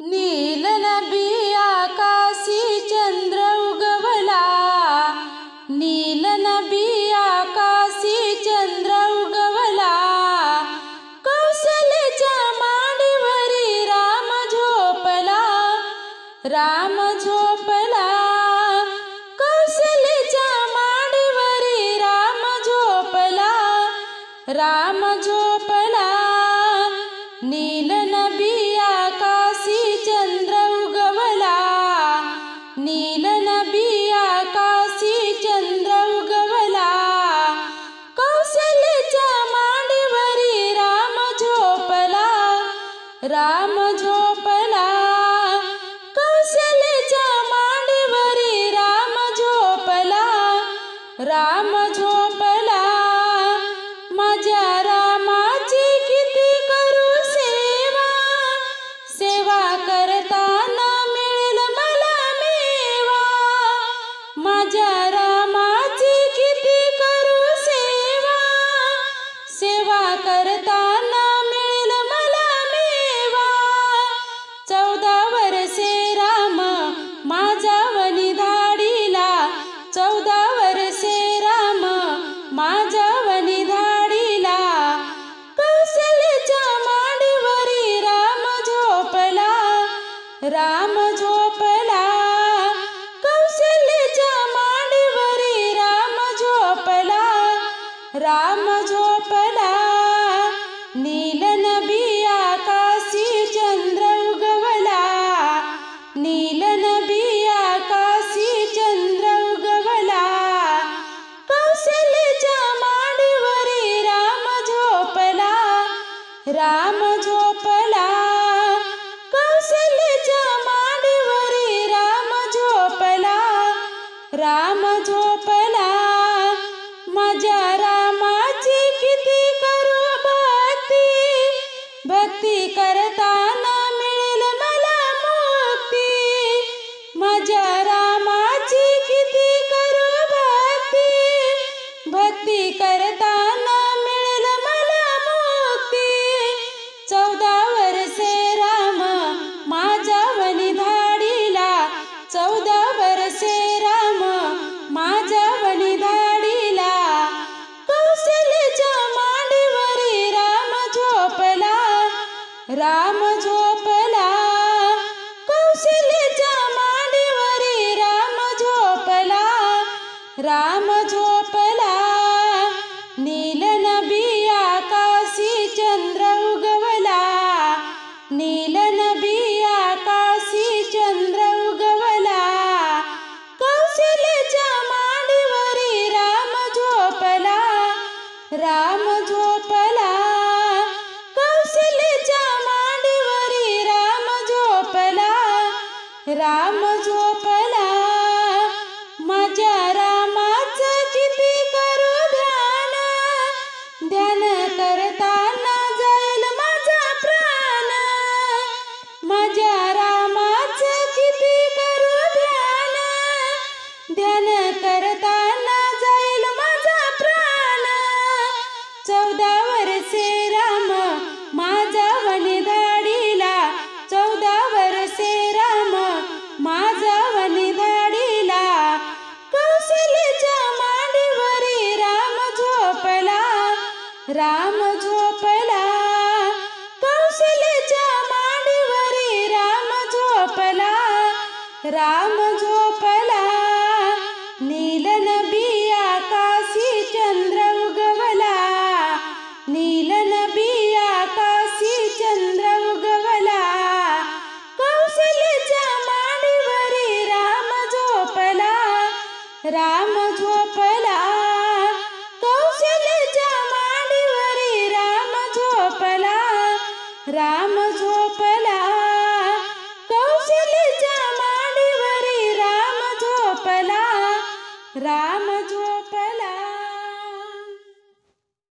नील नभी आकाशी चंद्र उगवला, नील नभी आकाशी चंद्र उगवला। कौशल्याच्या मांडीवरी राम झोपला, राम झोपला। कौशल्याच्या मांडीवरी राम झोपला, राम झोपला। नील नभी आकाशी चंद्र उगवला, नील नभी आकाशी चंद्र उगवला। कौशल्याच्या मांडीवरी राम झोपला, राम झोपला। कौशल्याच्या मांडीवरी राम झोपला, राम झोपला। माझ्या रामाची किती करू सेवा, सेवा करताना मिळेल मला मेवा। माझ्या रामाची किती करू सेवा, सेवा करताना मिळेल मला मेवा। 14 वर्षे राम माझ्या वनी धाडीला, 14 वर्षे राम माझ्या वनी धाडीला। कौशल्याच्या मांडीवरी राम झोपला, राम झोपला। कौशल्याच्या मांडीवरी राम झोपला, राम झोपला। नील नभी आकाशी चंद्र उगवला, नील नभी आकाशी चंद्र उगवला। कौशल्याच्या मांडीवरी राम झोपला, राम झोपला। कौशल्याच्या मांडीवरी राम झोपला, राम झोपला। माझ्या रामाची किती करू भक्ती, भक्ती करताना मिळेल मला मुक्ती। माझ्या रामाची किती करू भक्ती, भक्ती करताना मिळेल मला मुक्ती। 14 वर्षे राम माझ्या वनी धाडीला, 14 वर्षे राम माझ्या वनी धाडीला। कौशल्याच्या मांडीवरी राम झोपला, राम झोपला। कौशल्याच्या मांडीवरी राम झोपला, राम झोपला। नील नभी आकाशी चंद्र उगवला, नील नभी आकाशी चंद्र उगवला। कौशल्याच्या मांडीवरी राम झोपला, राम झोपला। कौशल्याच्या मांडीवरी राम झोपला, राम झोपला। माझ्या रामाचं किती करू ध्यान, ध्यान करताना जाईल माझा प्राण। माझ्या रामाचं किती करू ध्यान, ध्यान करताना जाईल माझा प्राण। 14 वर्षे राम माझ्या वनी धाडीला, 14 वर्षे राम माझ्या वनी धाडीला। कौशल्याच्या मांडीवरी राम झोपला, राम झोपला। कौशल्याच्या मांडीवरी राम झोपला, राम झोपला। नील नभी आकाशी चंद्र उगवला, नील नभी आकाशी चंद्र उगवला। कौशल्याच्या मांडीवरी राम झोपला, राम झोपला। कौशल्याच्या मांडीवरी राम झोपला, राम झोपला।